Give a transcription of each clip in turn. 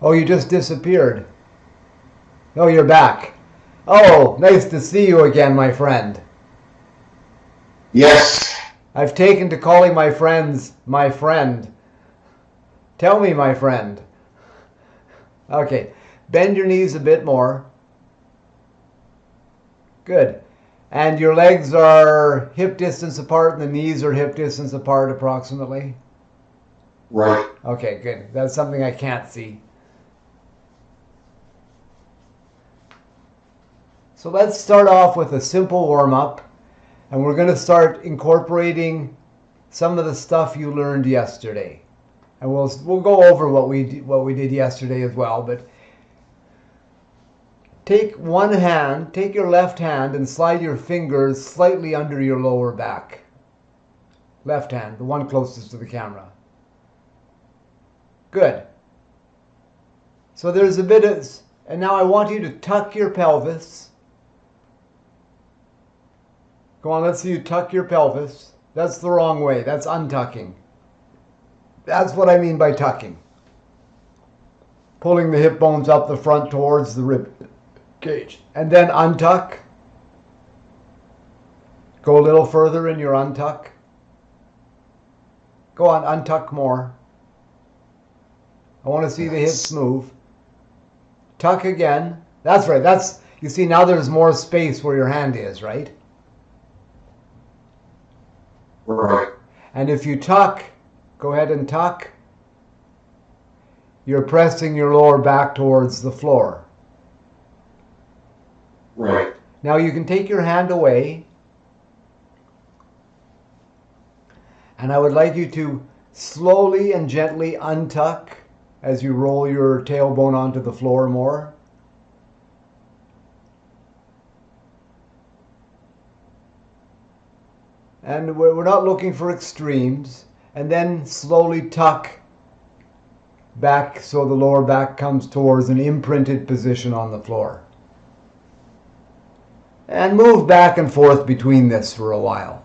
Oh, you just disappeared. Oh, you're back. Oh, nice to see you again, my friend. Yes. I've taken to calling my friends my friend. Tell me, my friend. Okay, bend your knees a bit more. Good. And your legs are hip distance apart and the knees are hip distance apart approximately? Right. Okay, good. That's something I can't see. So let's start off with a simple warm-up, and we're going to start incorporating some of the stuff you learned yesterday. And we'll go over what we did yesterday as well, but take your left hand and slide your fingers slightly under your lower back. Left hand, the one closest to the camera. Good. So there's a bit of, and now I want you to tuck your pelvis. Go on, let's see you tuck your pelvis. That's the wrong way. That's untucking. That's what I mean by tucking. Pulling the hip bones up the front towards the rib cage. And then untuck. Go a little further in your untuck. Go on, untuck more. I want to see the hips move. Tuck again. That's right. You see, now there's more space where your hand is, right? Right. And if you tuck, go ahead and tuck. You're pressing your lower back towards the floor. Right. Now you can take your hand away. And I would like you to slowly and gently untuck as you roll your tailbone onto the floor more. And we're not looking for extremes. And then slowly tuck back so the lower back comes towards an imprinted position on the floor. And move back and forth between this for a while.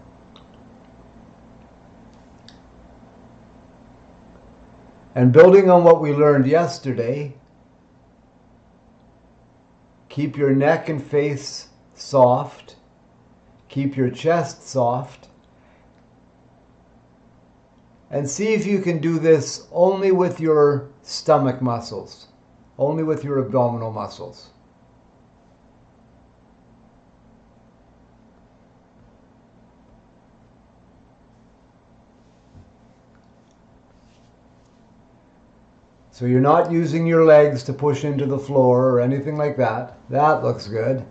And building on what we learned yesterday, keep your neck and face soft. Keep your chest soft. And see if you can do this only with your stomach muscles, only with your abdominal muscles. So you're not using your legs to push into the floor or anything like that. That looks good.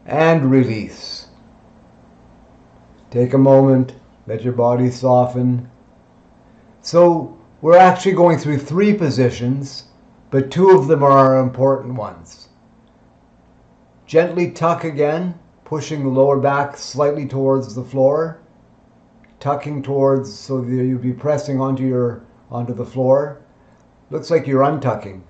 And release. Take a moment, let your body soften. So we're actually going through 3 positions, but 2 of them are our important ones. Gently tuck again, pushing the lower back slightly towards the floor, tucking towards so that you'll be pressing onto the floor. Looks like you're untucking.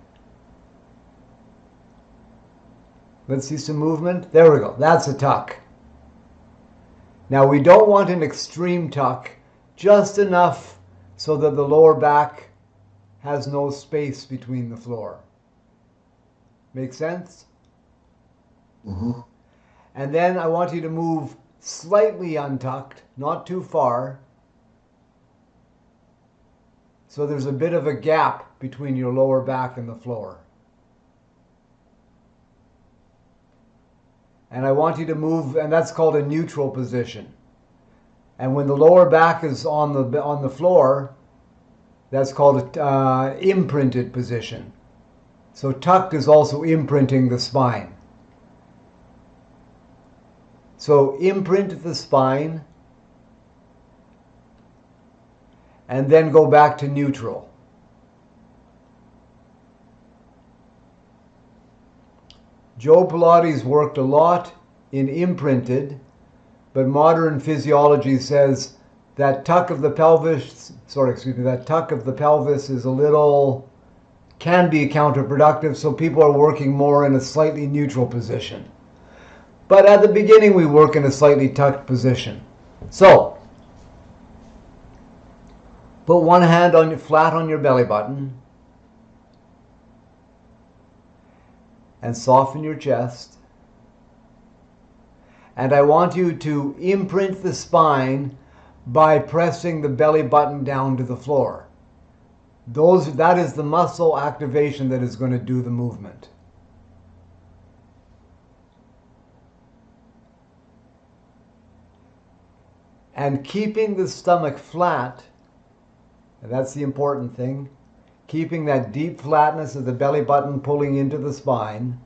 Let's see some movement. There we go. That's a tuck. Now we don't want an extreme tuck, just enough so that the lower back has no space between the floor. Make sense? Mm-hmm. And then I want you to move slightly untucked, not too far. So there's a bit of a gap between your lower back and the floor. And I want you to move, and that's called a neutral position. And when the lower back is on the floor, that's called an imprinted position. So tucked is also imprinting the spine. So imprint the spine, and then go back to neutral. Joe Pilates worked a lot in imprinted, but modern physiology says that tuck of the pelvis, that tuck of the pelvis is can be counterproductive, so people are working more in a slightly neutral position. But at the beginning, we work in a slightly tucked position. So, put one hand flat on your belly button and soften your chest. And I want you to imprint the spine by pressing the belly button down to the floor. That is the muscle activation that is going to do the movement. And keeping the stomach flat, and that's the important thing, keeping that deep flatness of the belly button pulling into the spine,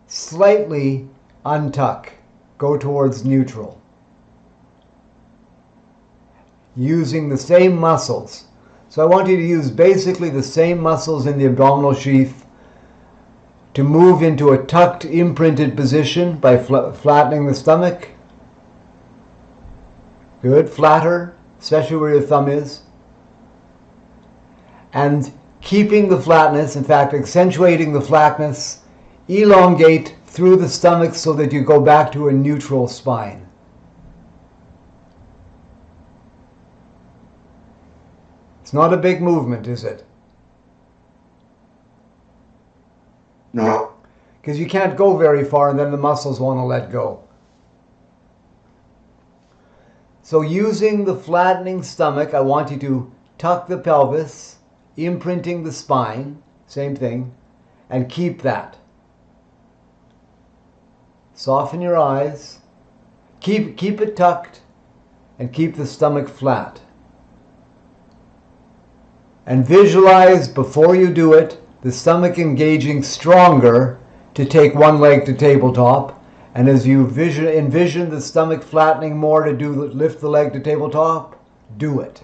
slightly untuck, go towards neutral. Using the same muscles. So I want you to use basically the same muscles in the abdominal sheath to move into a tucked, imprinted position by flattening the stomach. Good, flatter, especially where your thumb is. And keeping the flatness, in fact, accentuating the flatness, elongate through the stomach so that you go back to a neutral spine. It's not a big movement, is it? No. Because you can't go very far and then the muscles want to let go. So using the flattening stomach, I want you to tuck the pelvis, imprinting the spine, same thing, and keep that. Soften your eyes, keep it tucked, and keep the stomach flat. And visualize, before you do it, the stomach engaging stronger to take one leg to tabletop. And as you envision the stomach flattening more to lift the leg to tabletop, do it.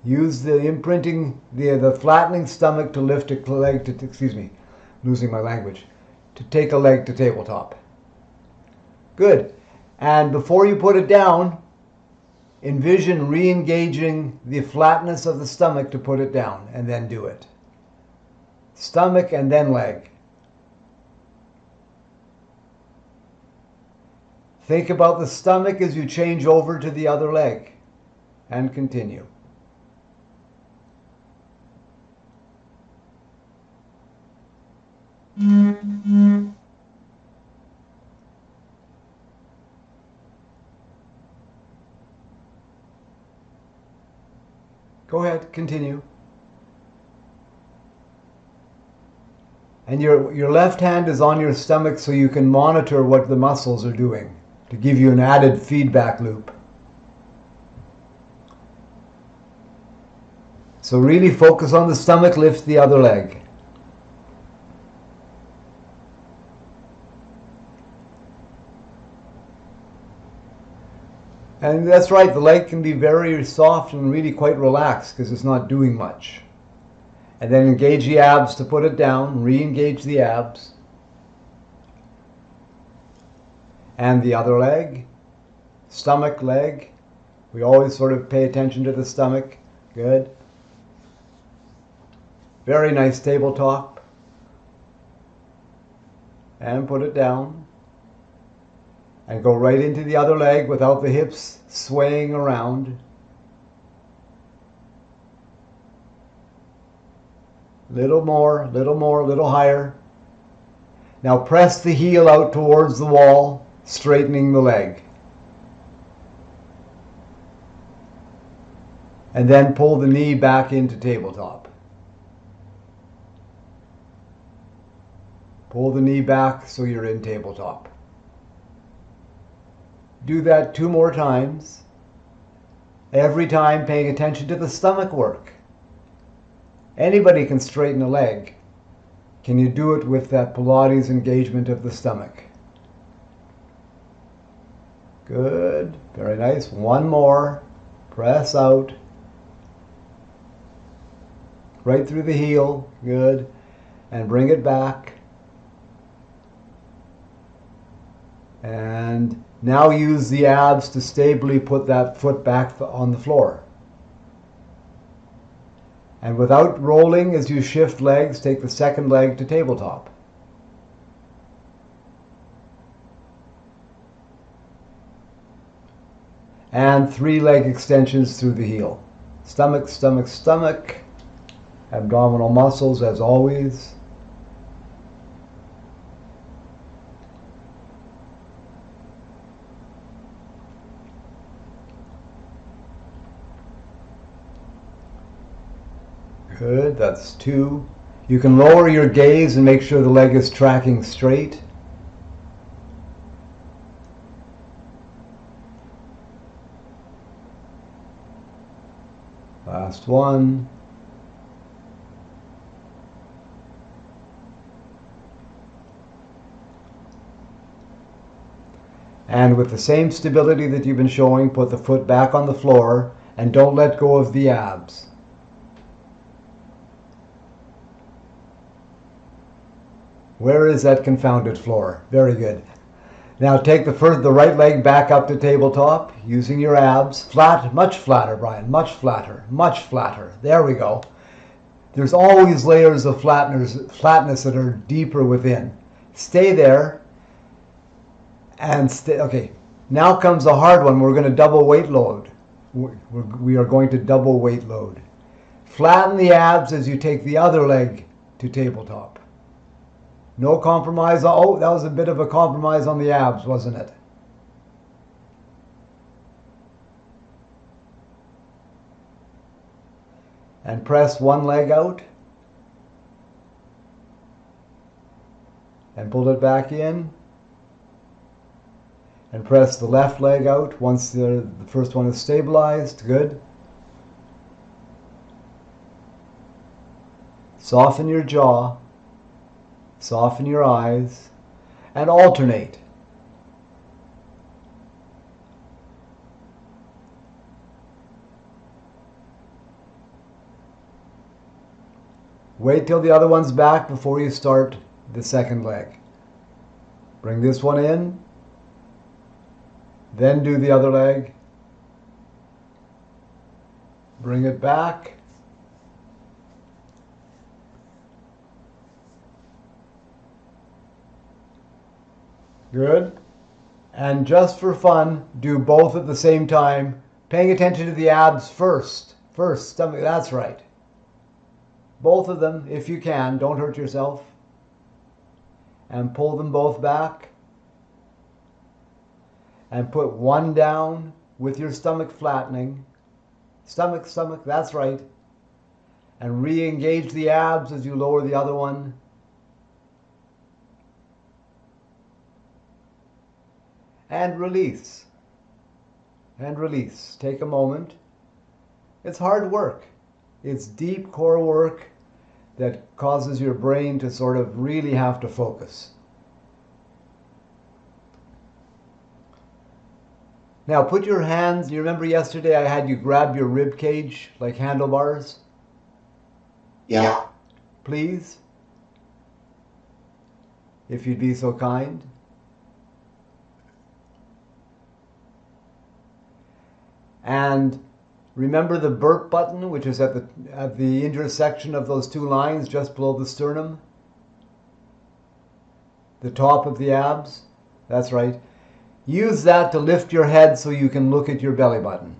Use the imprinting, the flattening stomach to lift a leg to, losing my language, to take a leg to tabletop. Good. And before you put it down, envision re-engaging the flatness of the stomach to put it down, and then do it. Stomach and then leg. Think about the stomach as you change over to the other leg, and continue. Go ahead, continue. And your left hand is on your stomach so you can monitor what the muscles are doing to give you an added feedback loop. So really focus on the stomach, lift the other leg. And that's right, the leg can be very soft and really quite relaxed because it's not doing much. And then engage the abs to put it down, re-engage the abs. And the other leg, stomach, leg. We always sort of pay attention to the stomach. Good. Very nice tabletop. And put it down. And go right into the other leg without the hips swaying around. Little more, little higher. Now press the heel out towards the wall, straightening the leg. And then pull the knee back into tabletop. Pull the knee back so you're in tabletop. Do that 2 more times. Every time paying attention to the stomach work. Anybody can straighten a leg. Can you do it with that Pilates engagement of the stomach? Good. Very nice. 1 more. Press out. Right through the heel. Good. And bring it back. And Now use the abs to stably put that foot back on the floor. And without rolling as you shift legs, take the second leg to tabletop. And 3 leg extensions through the heel. Stomach, stomach, stomach. Abdominal muscles as always. Good, that's 2. You can lower your gaze and make sure the leg is tracking straight. Last 1. And with the same stability that you've been showing, put the foot back on the floor and don't let go of the abs. Where is that confounded floor? Very good. Now take the right leg back up to tabletop using your abs. Flat, much flatter, Brian, much flatter, much flatter. There we go. There's always layers of flatness that are deeper within. Stay there and stay. Okay, now comes the hard one. We're going to double weight load. We are going to double weight load. Flatten the abs as you take the other leg to tabletop. No compromise. Oh, that was a bit of a compromise on the abs, wasn't it? And press one leg out. And pull it back in. And press the left leg out once the first one is stabilized. Good. Soften your jaw. Soften your eyes and alternate. Wait till the other one's back before you start the second leg. Bring this one in, then do the other leg. Bring it back. Good. And just for fun, do both at the same time, paying attention to the abs first. First, stomach, that's right. Both of them, if you can, don't hurt yourself. And pull them both back. And put one down with your stomach flattening. Stomach, stomach, that's right. And re-engage the abs as you lower the other one. And release. And release. Take a moment. It's hard work. It's deep core work that causes your brain to sort of really have to focus. Now put your hands, you remember yesterday I had you grab your rib cage like handlebars? Yeah. Please? If you'd be so kind. And remember the burp button, which is at the intersection of those two lines just below the sternum? The top of the abs? That's right. Use that to lift your head so you can look at your belly button.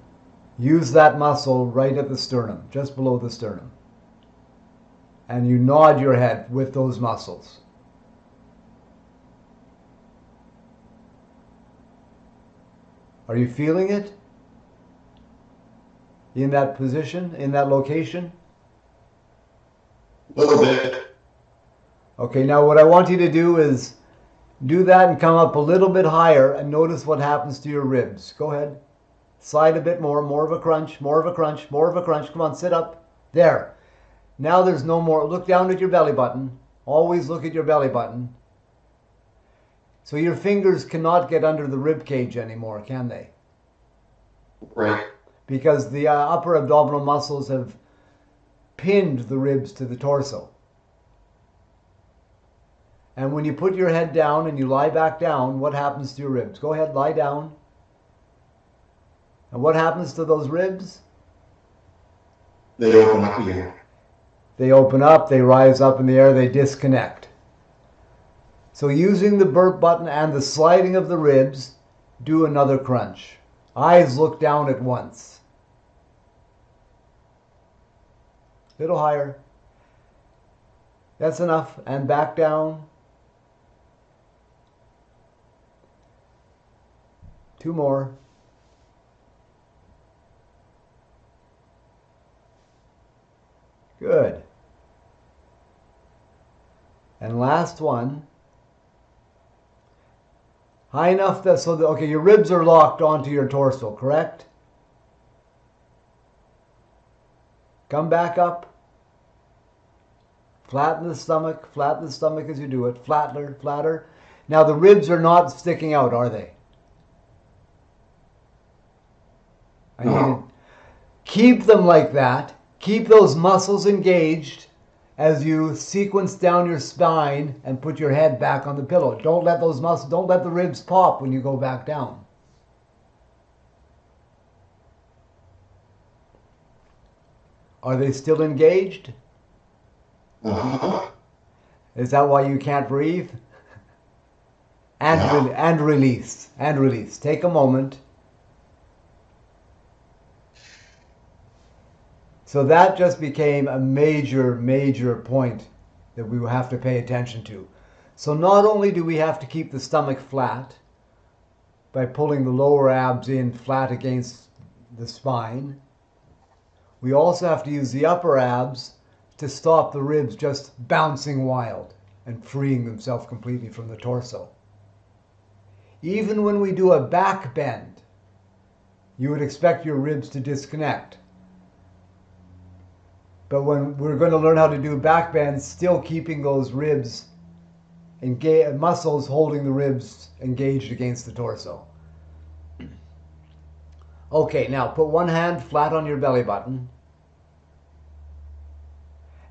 Use that muscle right at the sternum, just below the sternum. And you nod your head with those muscles. Are you feeling it? In that position, in that location? A little bit. Okay, now what I want you to do is do that and come up a little bit higher and notice what happens to your ribs. Go ahead. Slide a bit more of a crunch, more of a crunch, more of a crunch. Come on, sit up. There. Now there's no more. Look down at your belly button. Always look at your belly button. So your fingers cannot get under the rib cage anymore, can they? Right. Because the upper abdominal muscles have pinned the ribs to the torso. And when you put your head down and you lie back down, what happens to your ribs? Go ahead, lie down. And what happens to those ribs? They open up again. They open up, they rise up in the air, they disconnect. So using the burp button and the sliding of the ribs, do another crunch. Eyes look down at once. Little higher. That's enough. And back down. 2 more. Good. And last one. High enough that okay, your ribs are locked onto your torso, correct? Come back up. Flatten the stomach as you do it. Flatter. Now the ribs are not sticking out, are they? Keep them like that. Keep those muscles engaged as you sequence down your spine and put your head back on the pillow. Don't let the ribs pop when you go back down. Are they still engaged? Is that why you can't breathe? And release. Take a moment. So that just became a major point that we will have to pay attention to. So not only do we have to keep the stomach flat by pulling the lower abs in flat against the spine, we also have to use the upper abs to stop the ribs just bouncing wild and freeing themselves completely from the torso. Even when we do a back bend, you would expect your ribs to disconnect. But when we're going to learn how to do back bends, still keeping those ribs, muscles holding the ribs engaged against the torso. Okay, now put one hand flat on your belly button.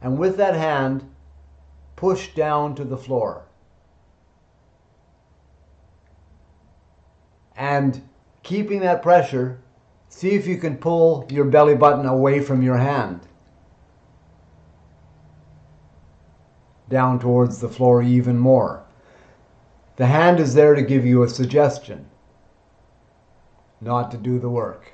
And with that hand, push down to the floor. And keeping that pressure, see if you can pull your belly button away from your hand. Down towards the floor even more. The hand is there to give you a suggestion, not to do the work.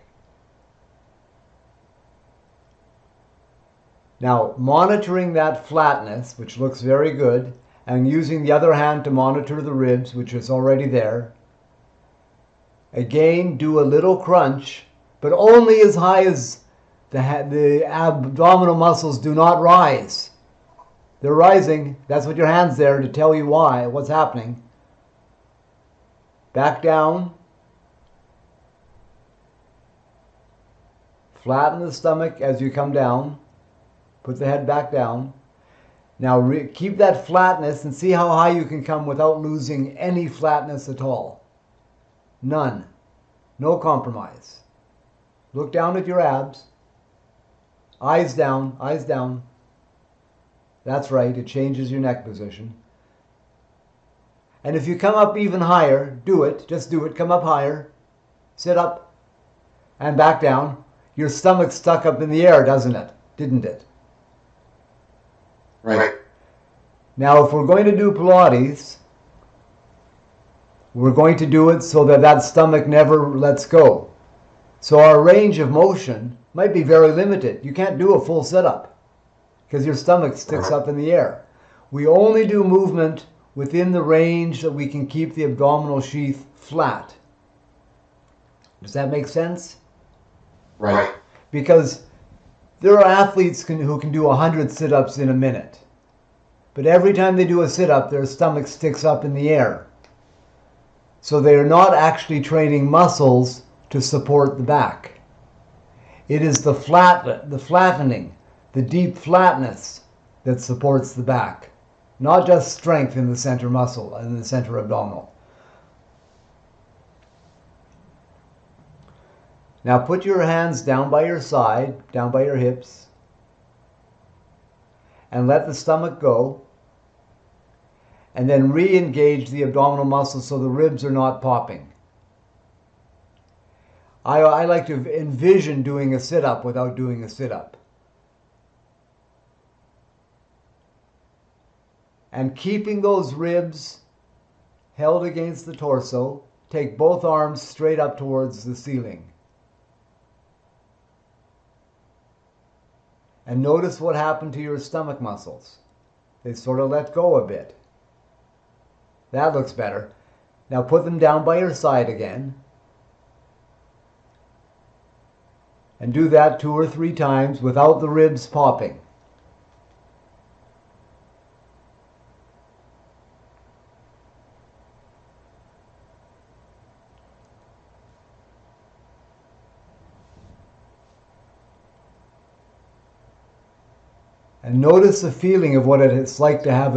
Now, monitoring that flatness, which looks very good, and using the other hand to monitor the ribs, which is already there. Again, do a little crunch, but only as high as the abdominal muscles do not rise. They're rising. That's what your hand's there to tell you what's happening. Back down. Flatten the stomach as you come down. Put the head back down. Now keep that flatness and see how high you can come without losing any flatness at all. None. No compromise. Look down at your abs. Eyes down, eyes down. That's right, it changes your neck position. And if you come up even higher, do it. Just do it. Come up higher. Sit up. And back down. Your stomach's stuck up in the air, doesn't it? Didn't it? Right. Now, if we're going to do Pilates, we're going to do it so that that stomach never lets go. So our range of motion might be very limited. You can't do a full sit-up because your stomach sticks up in the air. We only do movement within the range that we can keep the abdominal sheath flat. Does that make sense? Right. Because there are athletes who can do 100 sit-ups in a minute. But every time they do a sit-up, their stomach sticks up in the air. So they are not actually training muscles to support the back. It is the flattening, the deep flatness that supports the back, not just strength in the center muscle and the center abdominal. Now put your hands down by your side, down by your hips, and let the stomach go. and then re-engage the abdominal muscles so the ribs are not popping. I like to envision doing a sit-up without doing a sit-up. And keeping those ribs held against the torso, take both arms straight up towards the ceiling. And notice what happened to your stomach muscles. They sort of let go a bit. That looks better. Now put them down by your side again. And do that 2 or 3 times without the ribs popping. And notice the feeling of what it's like to have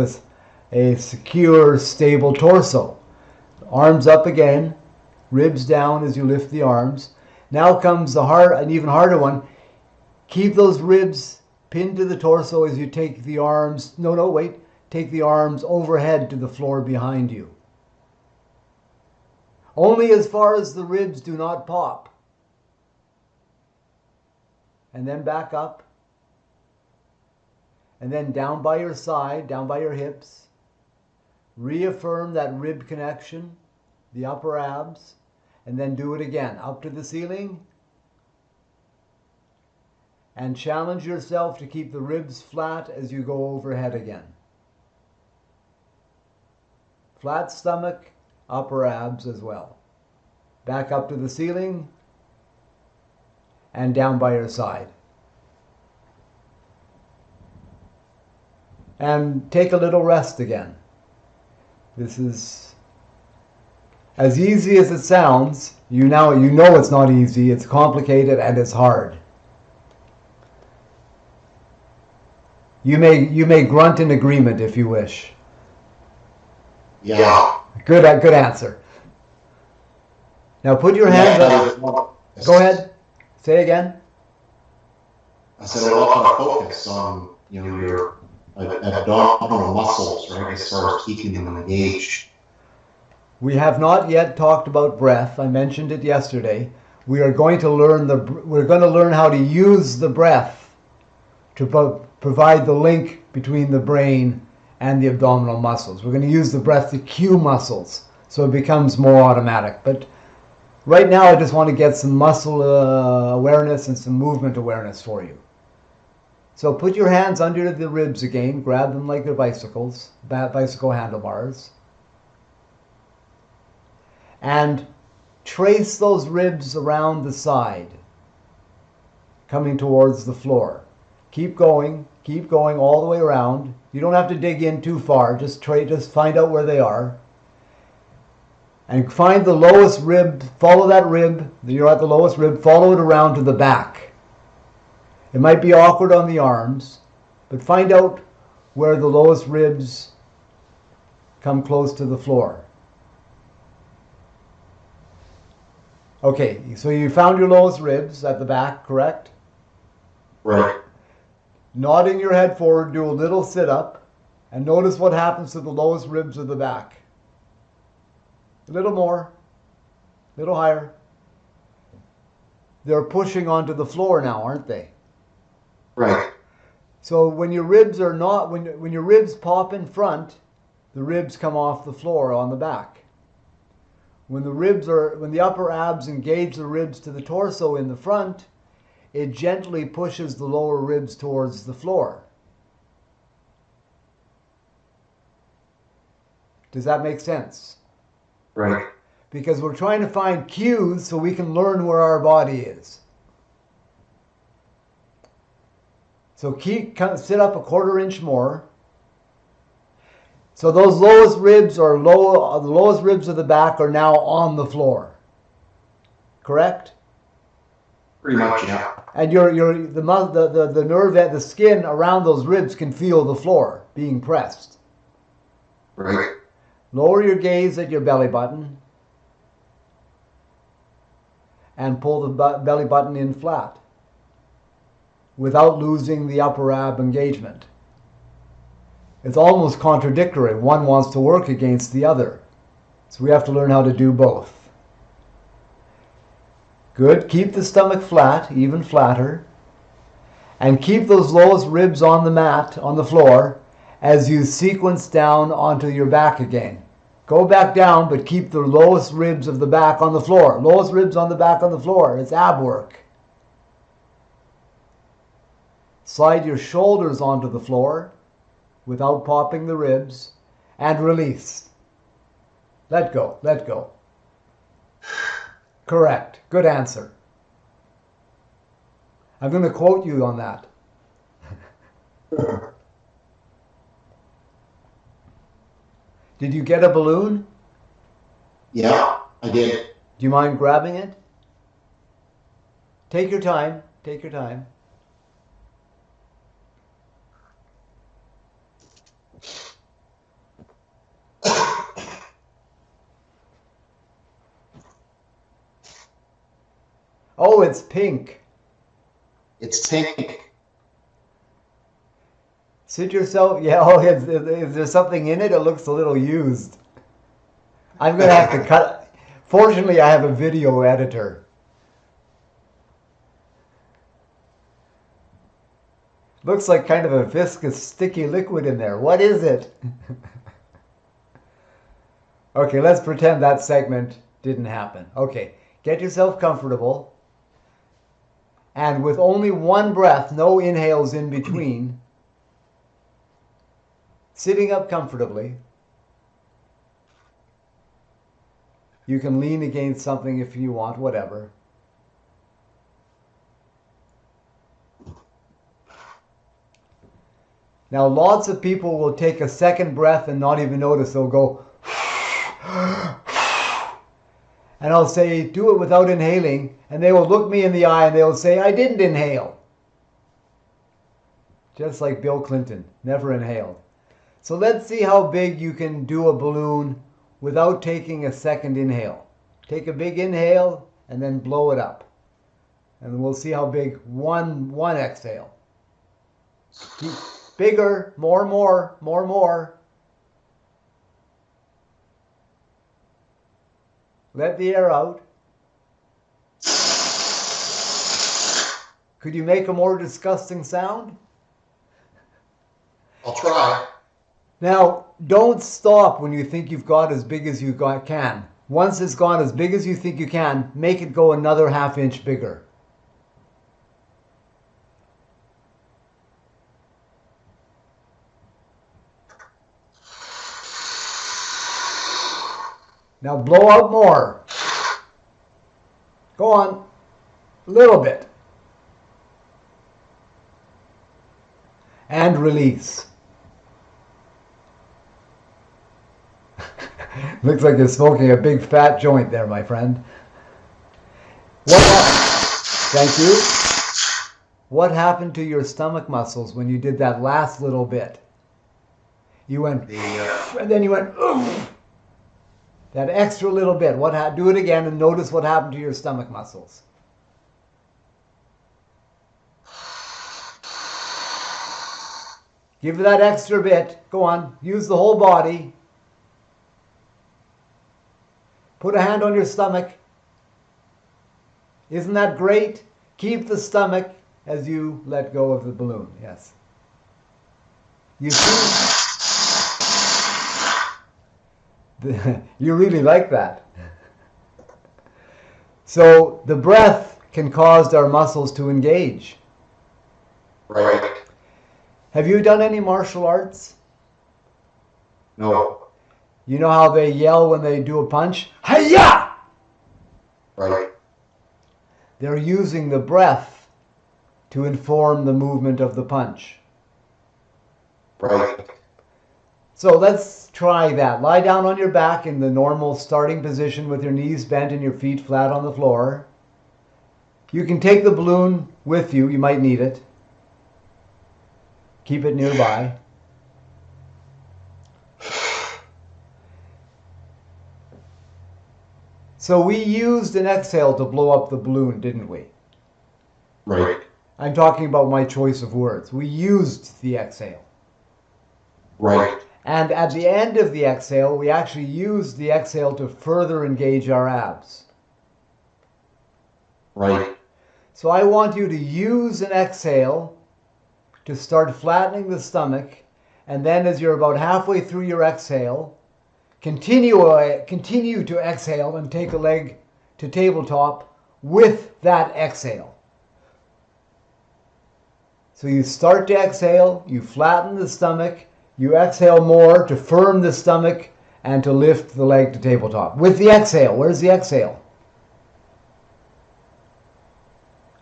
a secure, stable torso. Arms up again, ribs down as you lift the arms. Now comes an even harder one. Keep those ribs pinned to the torso as you take the arms, take the arms overhead to the floor behind you. Only as far as the ribs do not pop. And then back up. And then down by your side, down by your hips. Reaffirm that rib connection, the upper abs, and then do it again, up to the ceiling. And challenge yourself to keep the ribs flat as you go overhead again. Flat stomach, upper abs as well. Back up to the ceiling and down by your side. And take a little rest again. This is as easy as it sounds. You know it's not easy. It's complicated and it's hard. You may grunt in agreement if you wish. Yeah. Good answer. Now put your hands up. Go ahead. Say again. I said a lot of focus on your abdominal muscles, right, as far as keeping them engaged. We have not yet talked about breath. I mentioned it yesterday. We're going to learn how to use the breath to provide the link between the brain and the abdominal muscles. We're going to use the breath to cue muscles so it becomes more automatic. But right now I just want to get some muscle awareness and some movement awareness for you. So put your hands under the ribs again, grab them like they're bicycle handlebars. And trace those ribs around the side, coming towards the floor. Keep going all the way around. You don't have to dig in too far, just find out where they are. And find the lowest rib, follow that rib, you're at the lowest rib, follow it around to the back. It might be awkward on the arms, but find out where the lowest ribs come close to the floor. Okay, so you found your lowest ribs at the back, correct? Right. Nodding your head forward, do a little sit-up, and notice what happens to the lowest ribs of the back. A little more, a little higher. They're pushing onto the floor now, aren't they? Right. So when your ribs are not, when your ribs pop in front, the ribs come off the floor on the back. When the upper abs engage the ribs to the torso in the front, it gently pushes the lower ribs towards the floor. Does that make sense? Right. Because we're trying to find cues so we can learn where our body is. So sit up a 1/4 inch more. So those lowest ribs the lowest ribs of the back are now on the floor. Correct? Pretty much, yeah. And the nerve at the skin around those ribs can feel the floor being pressed. Right. Lower your gaze at your belly button and pull the belly button in flat without losing the upper ab engagement. It's almost contradictory. One wants to work against the other. So we have to learn how to do both. Good. Keep the stomach flat, even flatter. And keep those lowest ribs on the mat, on the floor, as you sequence down onto your back again. Go back down, but keep the lowest ribs of the back on the floor. Lowest ribs on the back on the floor. It's ab work. Slide your shoulders onto the floor without popping the ribs, and release. Let go, let go. Correct. Good answer. I'm going to quote you on that. Did you get a balloon? Yeah, I did. Do you mind grabbing it? Take your time. Take your time. Oh, it's pink. It's pink. Sit yourself. Yeah, oh, is there something in it? It looks a little used. I'm going to have to cut. Fortunately, I have a video editor. Looks like kind of a viscous, sticky liquid in there. What is it? Okay, let's pretend that segment didn't happen. Okay, get yourself comfortable. And with only one breath, no inhales in between, sitting up comfortably, you can lean against something if you want, whatever. Now, lots of people will take a second breath and not even notice. They'll go, and I'll say, do it without inhaling. And they will look me in the eye and they'll say, I didn't inhale. Just like Bill Clinton, never inhaled. So let's see how big you can do a balloon without taking a second inhale. Take a big inhale and then blow it up. And we'll see how big one exhale. Keep bigger, more. Let the air out. Could you make a more disgusting sound? I'll try. Now, don't stop when you think you've got as big as you can. Once it's gone as big as you think you can, make it go another ½ inch bigger. Now blow out more. Go on. A little bit. And release. Looks like you're smoking a big fat joint there, my friend. Thank you. What happened to your stomach muscles when you did that last little bit? You went, and then you went, oof. That extra little bit. Do it again and notice what happened to your stomach muscles. Give it that extra bit. Go on. Use the whole body. Put a hand on your stomach. Isn't that great? Keep the stomach as you let go of the balloon. Yes. You see? You really like that. So the breath can cause our muscles to engage. Right. Have you done any martial arts? No. You know how they yell when they do a punch? Hi-ya! Right. They're using the breath to inform the movement of the punch. Right. So let's try that. Lie down on your back in the normal starting position with your knees bent and your feet flat on the floor. You can take the balloon with you. You might need it. Keep it nearby. So we used an exhale to blow up the balloon, didn't we? Right. I'm talking about my choice of words. We used the exhale. Right. And at the end of the exhale, we actually use the exhale to further engage our abs. Right. So I want you to use an exhale to start flattening the stomach, and then as you're about halfway through your exhale, continue to exhale and take a leg to tabletop with that exhale. So you start to exhale, you flatten the stomach, you exhale more to firm the stomach and to lift the leg to tabletop. With the exhale, where's the exhale?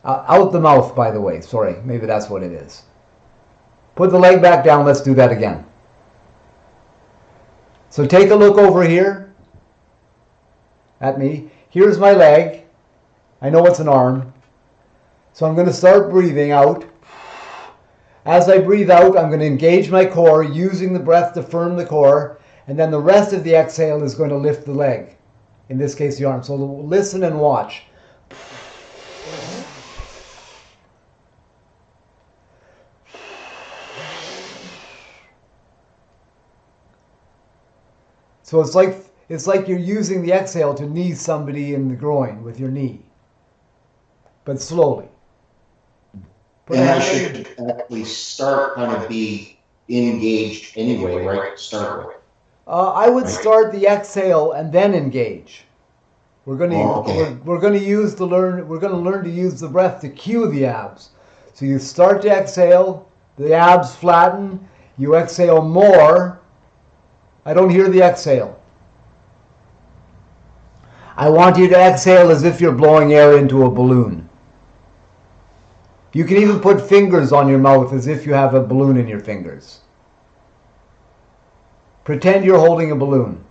Out the mouth, by the way. Sorry, maybe that's what it is. Put the leg back down. Let's do that again. So take a look over here at me. Here's my leg. I know it's an arm. So I'm going to start breathing out. As I breathe out, I'm going to engage my core, using the breath to firm the core, and then the rest of the exhale is going to lift the leg, in this case the arm. So listen and watch. So it's like you're using the exhale to knee somebody in the groin with your knee, but slowly. And I should actually start kind of be engaged anyway, right? To start with. I would start the exhale and then engage. We're going to learn to use the breath to cue the abs. So you start to exhale, the abs flatten, you exhale more. I don't hear the exhale. I want you to exhale as if you're blowing air into a balloon. You can even put fingers on your mouth as if you have a balloon in your fingers. Pretend you're holding a balloon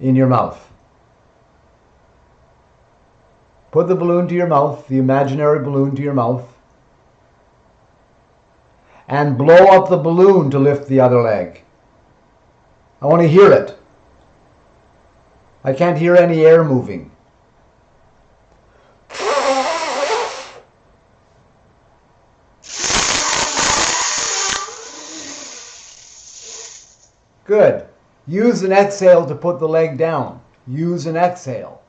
in your mouth. Put the balloon to your mouth, the imaginary balloon to your mouth, and blow up the balloon to lift the other leg. I want to hear it. I can't hear any air moving. Good. Use an exhale to put the leg down. Use an exhale.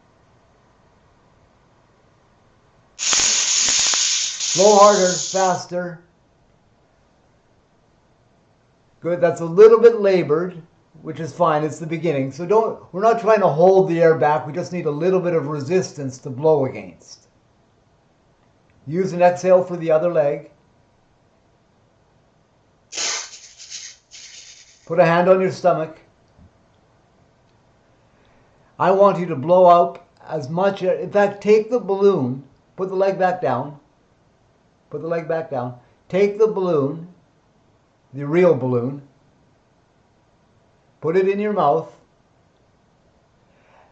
Blow harder, faster. Good. That's a little bit labored, which is fine. It's the beginning. So we're not trying to hold the air back. We just need a little bit of resistance to blow against. Use an exhale for the other leg. Put a hand on your stomach. I want you to blow out as much air. In fact, take the balloon, put the leg back down. Put the leg back down. Take the balloon, the real balloon, put it in your mouth,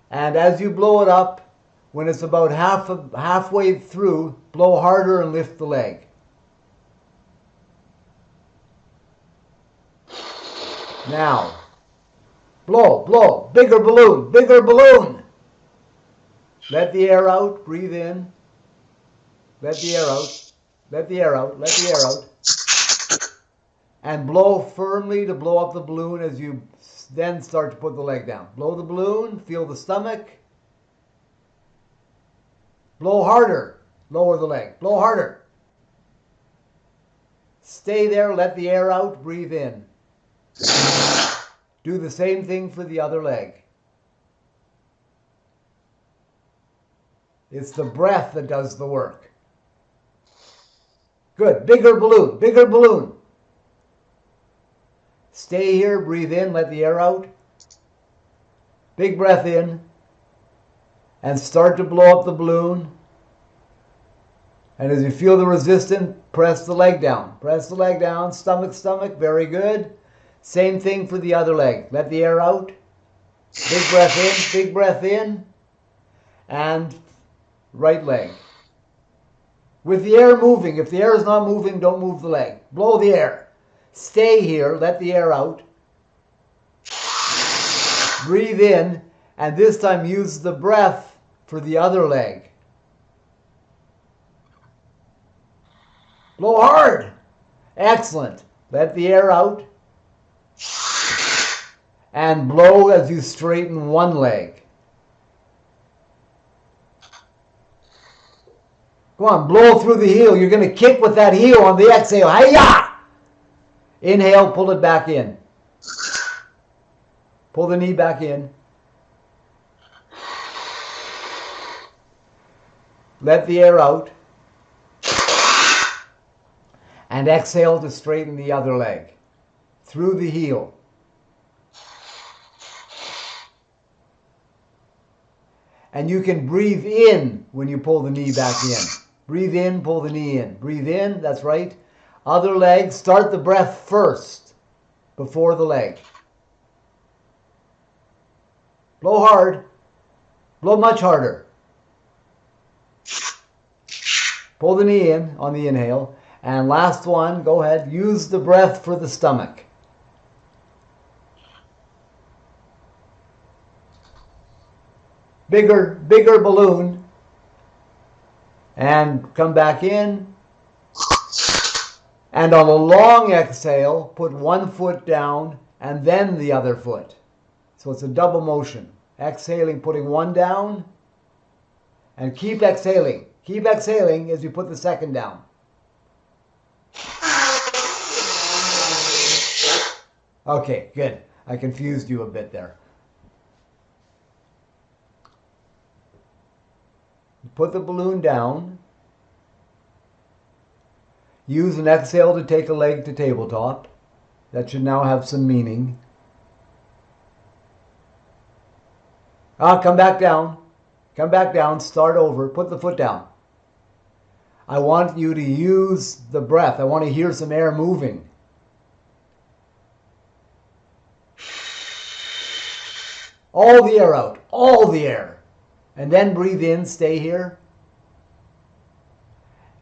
and as you blow it up, when it's about halfway through, blow harder and lift the leg. Now, blow, bigger balloon, bigger balloon. Let the air out, breathe in. Let the air out, let the air out, let the air out. And blow firmly to blow up the balloon as you then start to put the leg down. Blow the balloon, feel the stomach. Blow harder, lower the leg, blow harder. Stay there, let the air out, breathe in. Do the same thing for the other leg. It's the breath that does the work. Good. Bigger balloon. Bigger balloon. Stay here. Breathe in. Let the air out. Big breath in. And start to blow up the balloon. And as you feel the resistance, press the leg down. Press the leg down. Stomach, stomach. Very good. Same thing for the other leg. Let the air out. Big breath in. Big breath in. And right leg. With the air moving. If the air is not moving, don't move the leg. Blow the air. Stay here. Let the air out. Breathe in. And this time use the breath for the other leg. Blow hard. Excellent. Let the air out. And blow as you straighten one leg. Go on, blow through the heel. You're going to kick with that heel on the exhale. Hi-ya! Inhale, pull it back in. Pull the knee back in. Let the air out. And exhale to straighten the other leg. Through the heel. And you can breathe in when you pull the knee back in. Breathe in, pull the knee in. Breathe in, that's right. Other leg, start the breath first before the leg. Blow hard. Blow much harder. Pull the knee in on the inhale. And last one, go ahead. Use the breath for the stomach. Bigger balloon. And come back in. And on a long exhale, put one foot down and then the other foot. So it's a double motion. Exhaling, putting one down. And keep exhaling. Keep exhaling as you put the second down. Okay, good. I confused you a bit there. Put the balloon down. Use an exhale to take a leg to tabletop. That should now have some meaning. Come back down. Come back down. Start over. Put the foot down. I want you to use the breath. I want to hear some air moving. All the air out. All the air. And then breathe in. Stay here.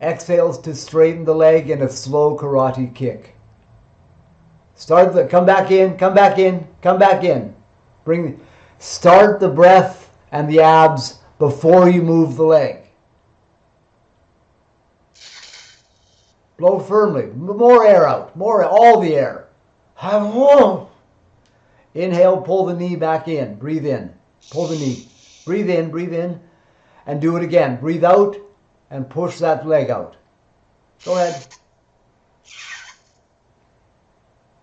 Exhales to straighten the leg in a slow karate kick. Come back in, come back in, come back in. Start the breath and the abs before you move the leg. Blow firmly. More air out. All the air. Inhale, pull the knee back in. Breathe in. Pull the knee. Breathe in, and do it again. Breathe out and push that leg out. Go ahead.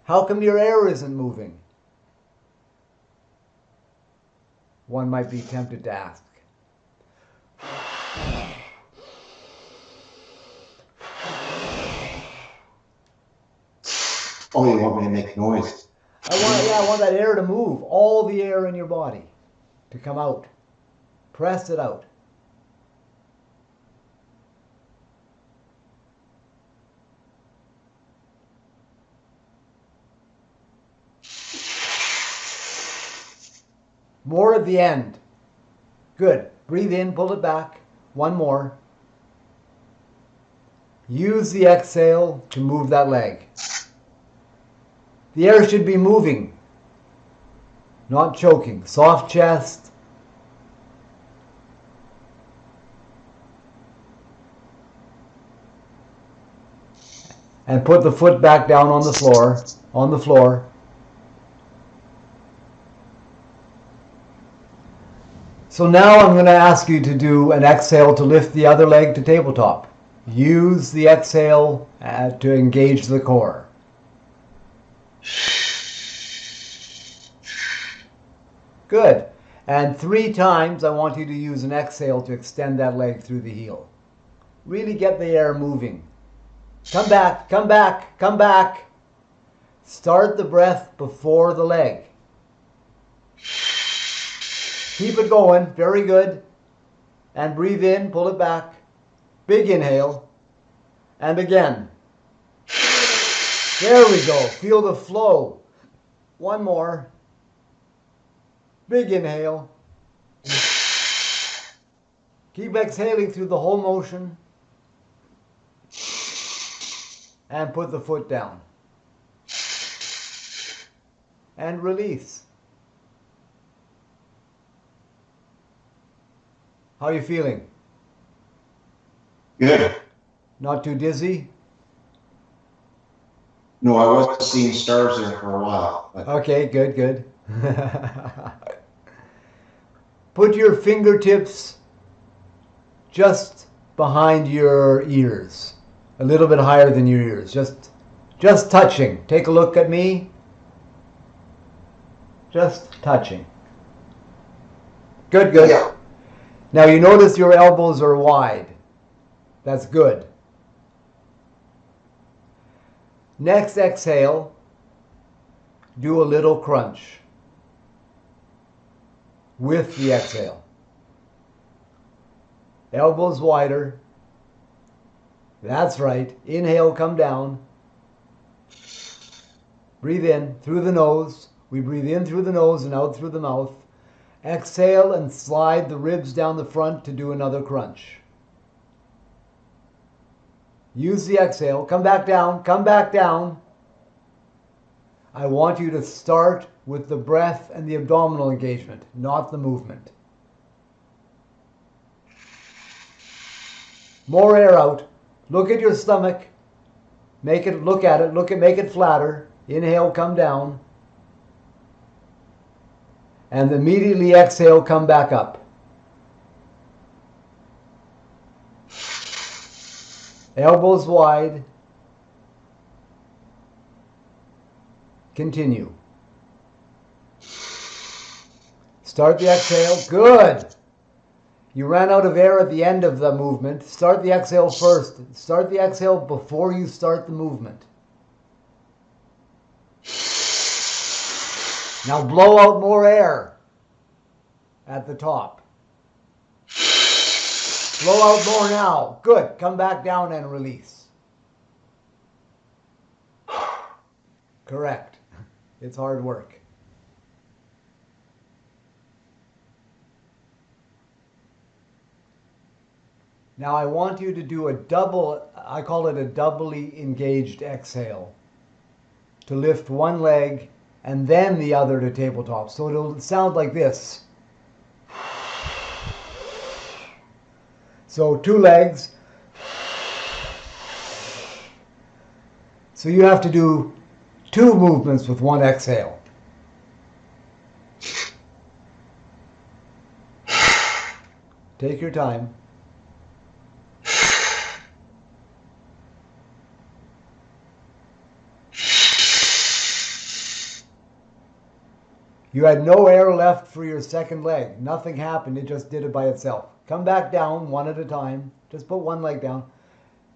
How come your air isn't moving? One might be tempted to ask. Oh, you want me to make noise? I want that air to move. All the air in your body to come out. Press it out. More at the end. Good. Breathe in, pull it back. One more. Use the exhale to move that leg. The air should be moving, not choking. Soft chest. And put the foot back down on the floor. So now I'm going to ask you to do an exhale to lift the other leg to tabletop. Use the exhale to engage the core. Good. And 3 times I want you to use an exhale to extend that leg through the heel. Really get the air moving. Come back, come back, come back. Start the breath before the leg. Keep it going. Very good. And breathe in, pull it back. Big inhale. And again. There we go. Feel the flow. One more. Big inhale. Keep exhaling through the whole motion. And put the foot down. And release. How are you feeling? Good. Not too dizzy? No, I was seeing stars there for a while. But Okay, good, good. Put your fingertips just behind your ears, a little bit higher than your ears, just touching. Take a look at me. Just touching. Good, good. Yeah. Now you notice your elbows are wide. That's good. Next exhale, do a little crunch with the exhale. Elbows wider. That's right. Inhale, come down. Breathe in through the nose. We breathe in through the nose and out through the mouth. Exhale and slide the ribs down the front to do another crunch. Use the exhale. Come back down. Come back down. I want you to start with the breath and the abdominal engagement, not the movement. More air out. Look at your stomach. Make it, look at it. Make it flatter. Inhale, come down. And immediately exhale, come back up. Elbows wide. Continue. Start the exhale. Good. You ran out of air at the end of the movement. Start the exhale first. Start the exhale before you start the movement. Now blow out more air at the top. Blow out more now. Good. Come back down and release. Correct. It's hard work. Now I want you to do a double, I call it a doubly engaged exhale, to lift one leg and then the other to tabletop. So it'll sound like this. So two legs. So you have to do two movements with one exhale. Take your time. You had no air left for your second leg. Nothing happened. It just did it by itself. Come back down one at a time. Just put one leg down.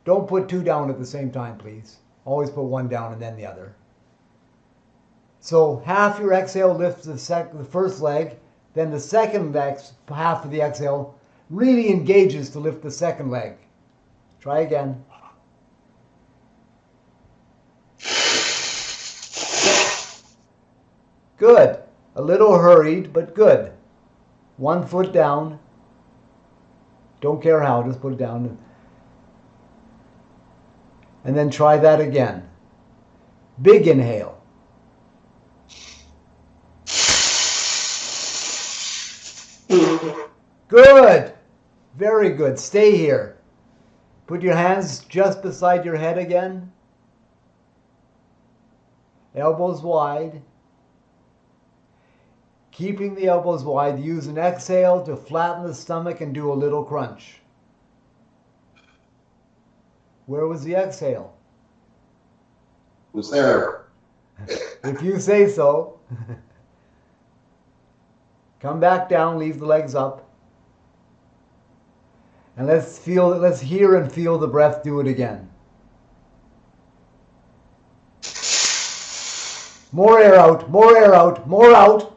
Don't put two down at the same time, please. Always put one down and then the other. So half your exhale lifts the first leg. Then the second leg, half of the exhale, really engages to lift the second leg. Try again. Good. A little hurried, but good. 1 foot down. Don't care how, just put it down. And then try that again. Big inhale. Good. Very good. Stay here. Put your hands just beside your head again. Elbows wide. Keeping the elbows wide, use an exhale to flatten the stomach and do a little crunch. Where was the exhale? It was there. If you say so. Come back down, leave the legs up. And let's hear and feel the breath do it again. More air out, more air out, more out.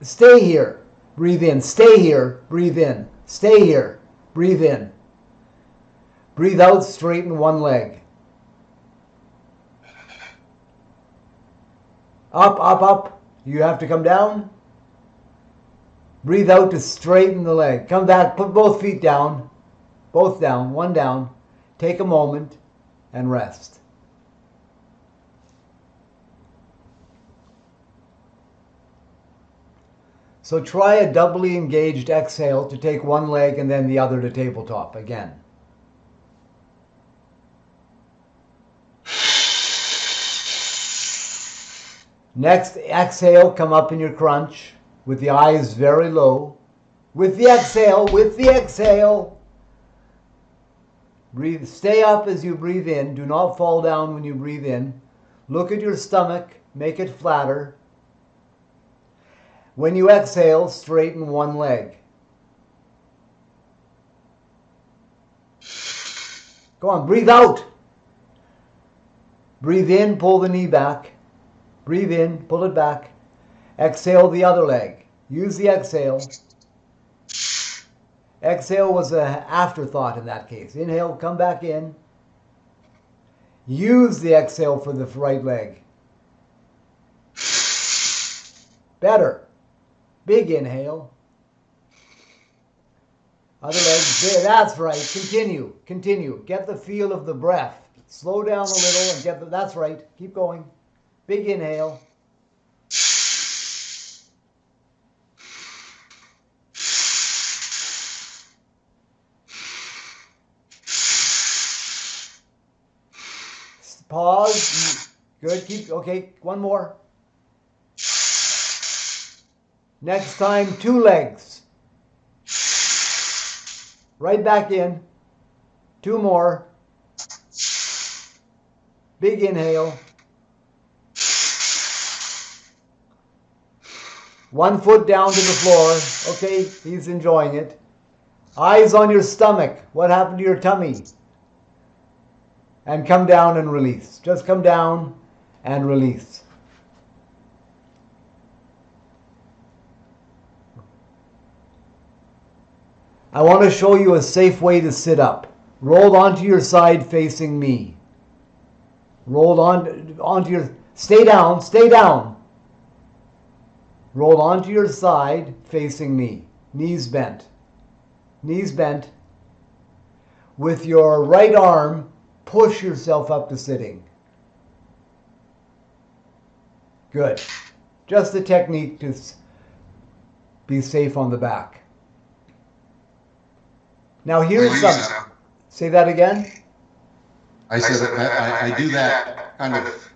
Stay here, breathe in, stay here, breathe in, stay here, breathe in. Breathe out, straighten one leg. Up, up, up. You have to come down. Breathe out to straighten the leg. Come back, put both feet down. Both down, one down. Take a moment and rest. So try a doubly engaged exhale to take one leg and then the other to tabletop again. Next, exhale, come up in your crunch with the eyes very low. With the exhale. Breathe, stay up as you breathe in. Do not fall down when you breathe in. Look at your stomach, make it flatter. When you exhale, straighten one leg. Go on, breathe out. Breathe in, pull the knee back. Breathe in, pull it back. Exhale the other leg. Use the exhale. Exhale was an afterthought in that case. Inhale, come back in. Use the exhale for the right leg. Better. Big inhale. Other leg, that's right. Continue. Get the feel of the breath. Slow down a little and that's right. Keep going. Big inhale. Pause. Good. Okay, one more. Next time, 2 legs. Right back in. 2 more. Big inhale. 1 foot down to the floor. Okay, he's enjoying it. Eyes on your stomach. What happened to your tummy? And come down and release. Just come down and release. I want to show you a safe way to sit up. Roll onto your side facing me. Roll onto your... Stay down. Roll onto your side facing me. Knees bent. With your right arm, push yourself up to sitting. Good. Just a technique to be safe on the back. Now here's something. Say that again? I said I do that kind of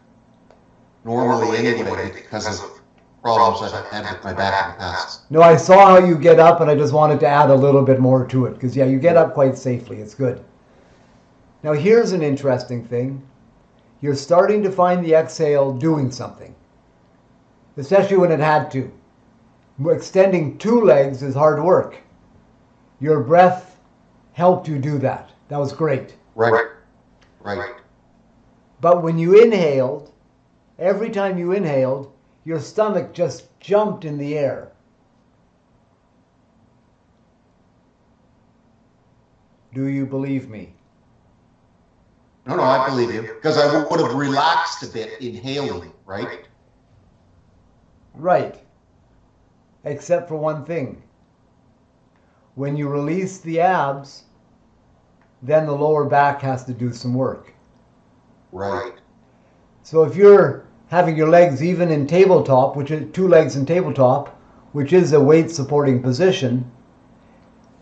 normally anyway because of problems I've had with my back in the past. No, I saw how you get up and I just wanted to add a little bit more to it because, yeah, you get up quite safely. It's good. Now here's an interesting thing. You're starting to find the exhale doing something, especially when it had to. Extending 2 legs is hard work. Your breath helped you do that. That was great. Right. But when you inhaled, every time you inhaled, your stomach just jumped in the air. Do you believe me? No, I believe you. Because I would have relaxed a bit inhaling, right? Right. Except for one thing. When you release the abs, then the lower back has to do some work. Right. So if you're having your legs even in tabletop, which is 2 legs in tabletop, which is a weight supporting position,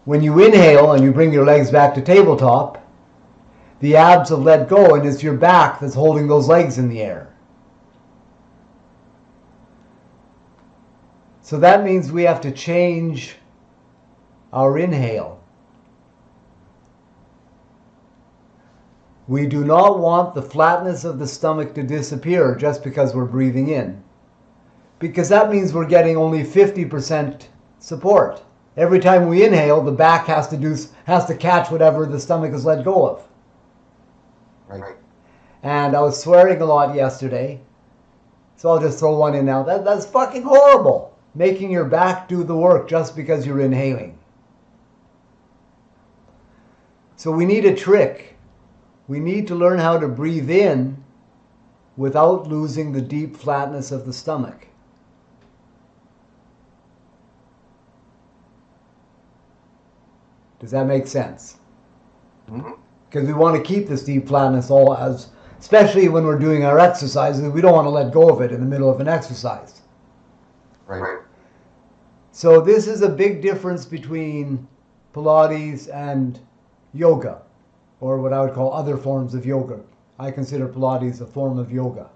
when you inhale and you bring your legs back to tabletop, the abs have let go and it's your back that's holding those legs in the air. So that means we have to change our inhale. We do not want the flatness of the stomach to disappear just because we're breathing in. Because that means we're getting only 50% support. Every time we inhale, the back has to catch whatever the stomach has let go of. Right. And I was swearing a lot yesterday, so I'll just throw one in now. That's fucking horrible. Making your back do the work just because you're inhaling. So we need a trick. We need to learn how to breathe in without losing the deep flatness of the stomach. Does that make sense? Because we want to keep this deep flatness especially when we're doing our exercises. We don't want to let go of it in the middle of an exercise. Right. So this is a big difference between Pilates and yoga, or what I would call other forms of yoga. I consider Pilates a form of yoga.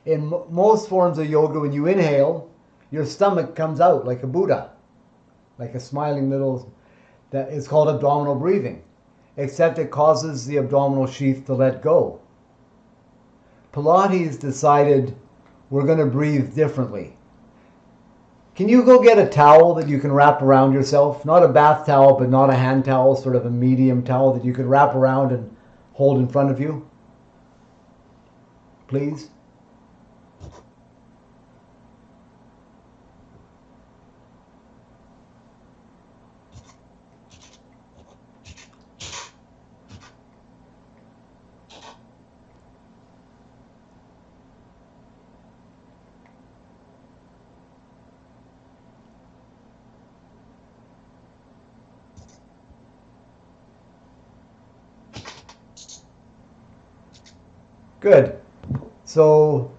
In most forms of yoga, when you inhale, your stomach comes out like a Buddha, like a smiling little, that is called abdominal breathing, except it causes the abdominal sheath to let go. Pilates decided we're going to breathe differently. Can you go get a towel that you can wrap around yourself? Not a bath towel, but not a hand towel, sort of a medium towel that you could wrap around and hold in front of you? Please. Good. So,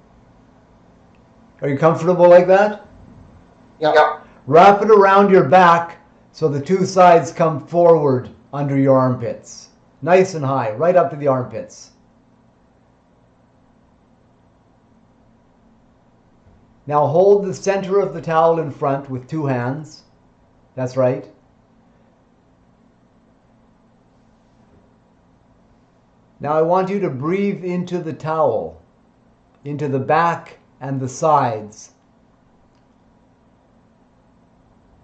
are you comfortable like that? Yeah. Wrap it around your back so the two sides come forward under your armpits. Nice and high, right up to the armpits. Now hold the center of the towel in front with two hands. That's right. Now I want you to breathe into the towel, into the back and the sides.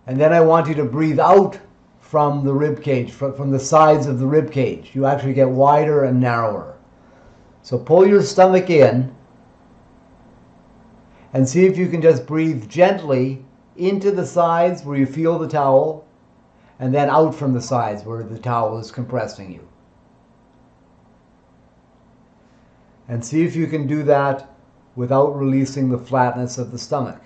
And then I want you to breathe out from the rib cage, from the sides of the rib cage. You actually get wider and narrower. So pull your stomach in and see if you can just breathe gently into the sides where you feel the towel, and then out from the sides where the towel is compressing you. And see if you can do that without releasing the flatness of the stomach.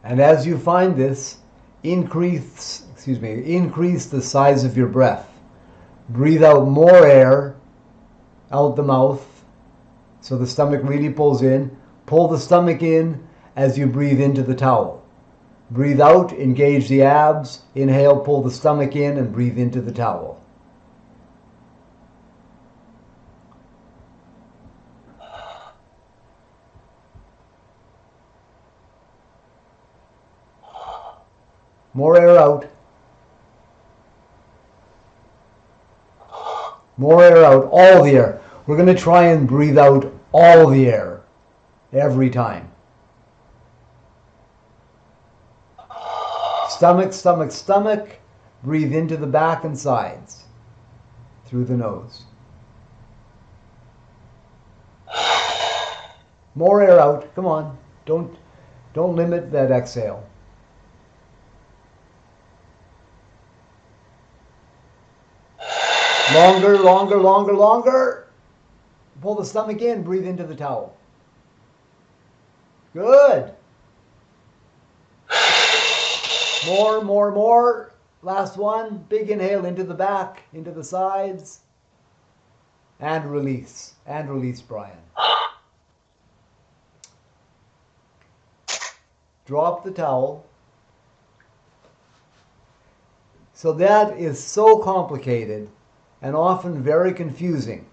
And as you find this, increase the size of your breath. Breathe out more air out the mouth so the stomach really pulls in. Pull the stomach in as you breathe into the towel. Breathe out, engage the abs. Inhale, pull the stomach in and breathe into the towel. More air out. More air out, all the air. We're going to try and breathe out all the air every time. Stomach, stomach, stomach. Breathe into the back and sides through the nose. More air out. Come on. Don't limit that exhale. Longer, longer, longer, longer. Pull the stomach in, breathe into the towel. Good. More, more, more. Last one. Big inhale into the back, into the sides. And release. And release, Brian. Drop the towel. So that is so complicated and often very confusing.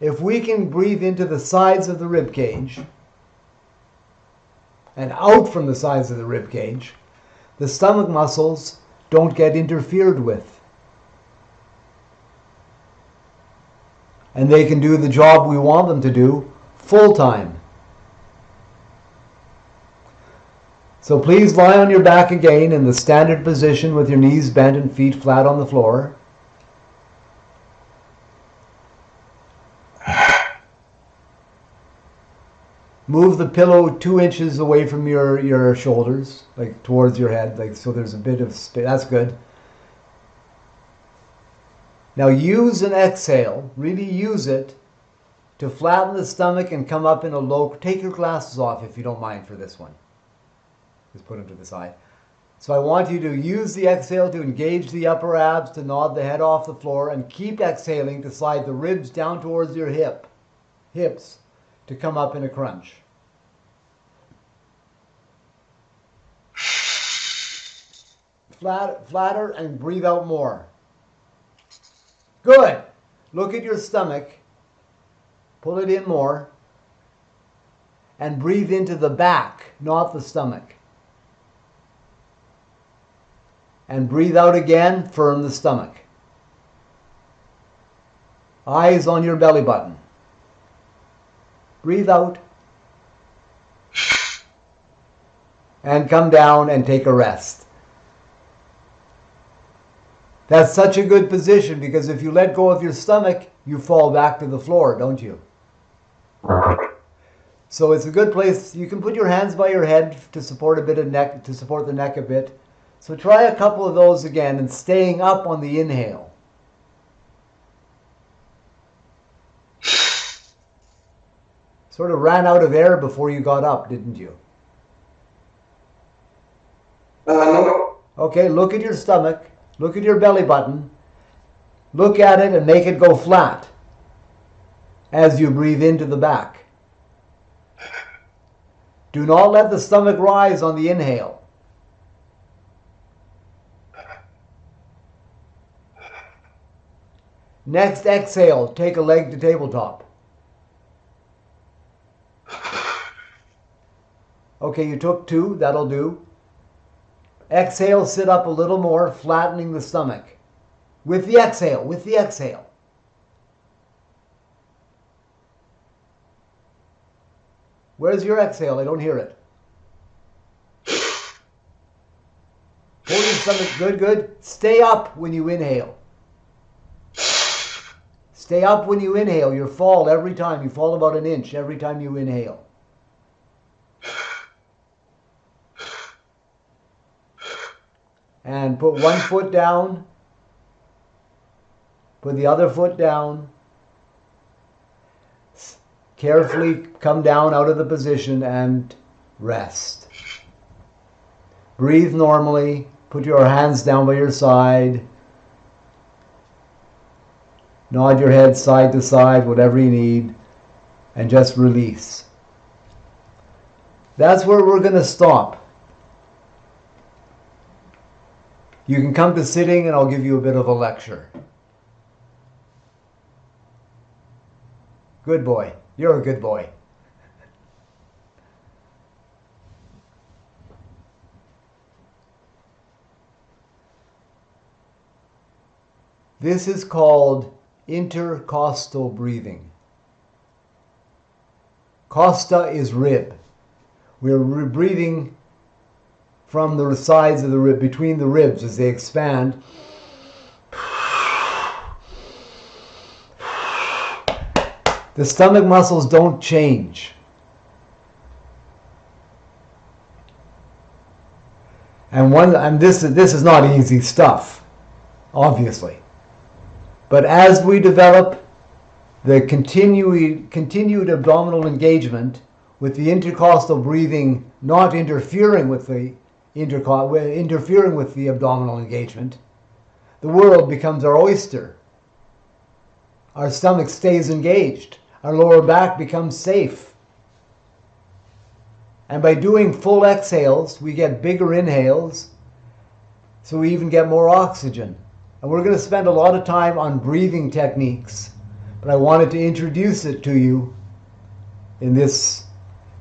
If we can breathe into the sides of the rib cage and out from the sides of the rib cage, the stomach muscles don't get interfered with. And they can do the job we want them to do full time. So please lie on your back again in the standard position with your knees bent and feet flat on the floor. Move the pillow 2 inches away from your shoulders, like towards your head, like so there's a bit of space. That's good. Now use an exhale, really use it to flatten the stomach and come up in a low. Take your glasses off if you don't mind for this one. Just put them to the side. So I want you to use the exhale to engage the upper abs, to nod the head off the floor, and keep exhaling to slide the ribs down towards your hips to come up in a crunch. Flatter and breathe out more. Good. Look at your stomach. Pull it in more. And breathe into the back, not the stomach. And breathe out again, firm the stomach. Eyes on your belly button. Breathe out. And come down and take a rest. That's such a good position because if you let go of your stomach, you fall back to the floor, don't you? So it's a good place. You can put your hands by your head to support a bit of neck, to support the neck a bit. So try a couple of those again and staying up on the inhale. Sort of ran out of air before you got up, didn't you? No. Okay, look at your stomach. Look at your belly button. Look at it and make it go flat as you breathe into the back. Do not let the stomach rise on the inhale. Next exhale, take a leg to tabletop. Okay, you took 2, that'll do. Exhale, sit up a little more, flattening the stomach. With the exhale, Where's your exhale? I don't hear it. Hold your stomach, good. Stay up when you inhale. Stay up when you inhale. You fall every time. You fall about 1 inch every time you inhale. And put one foot down. Put the other foot down. Carefully come down out of the position and rest. Breathe normally. Put your hands down by your side. Nod your head side to side, whatever you need, and just release. That's where we're going to stop. You can come to sitting and I'll give you a bit of a lecture. Good boy. You're a good boy. This is called intercostal breathing. Costa is rib. We're breathing from the sides of the rib, between the ribs as they expand. The stomach muscles don't change. And this is not easy stuff, obviously. But as we develop the continued abdominal engagement with the intercostal breathing not interfering with the abdominal engagement, the world becomes our oyster. Our stomach stays engaged. Our lower back becomes safe. And by doing full exhales, we get bigger inhales, so we even get more oxygen. And we're going to spend a lot of time on breathing techniques, but I wanted to introduce it to you in this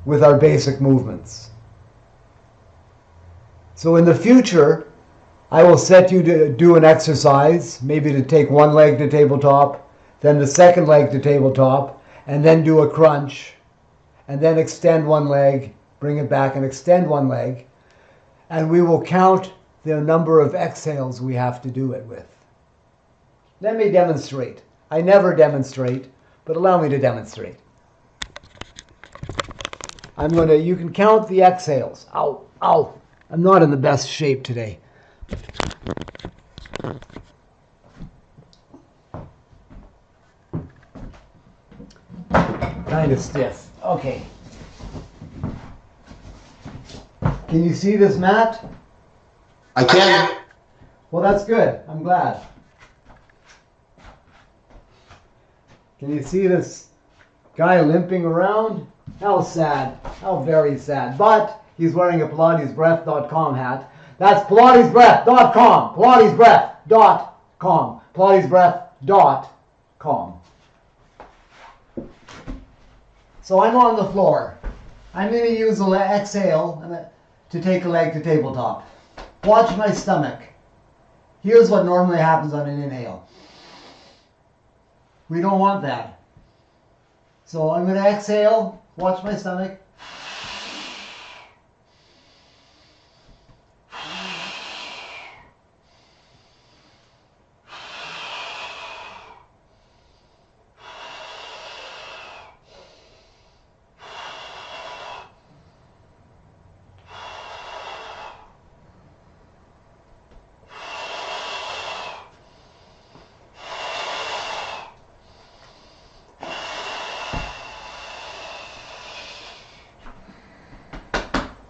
with our basic movements. So in the future, I will set you to do an exercise, maybe to take one leg to tabletop, then the second leg to tabletop, and then do a crunch, and then extend one leg, bring it back and extend one leg, and we will count the number of exhales we have to do it with. Let me demonstrate. I never demonstrate, but allow me to demonstrate. You can count the exhales. Ow, ow. I'm not in the best shape today. Kind of stiff. Okay. Can you see this mat? I can. Well, that's good. I'm glad. Can you see this guy limping around? How sad. How very sad. But he's wearing a PilatesBreath.com hat. That's PilatesBreath.com. PilatesBreath.com. PilatesBreath.com. So I'm on the floor. I'm going to use an exhale to take a leg to tabletop. Watch my stomach. Here's what normally happens on an inhale. We don't want that. So I'm going to exhale. Watch my stomach.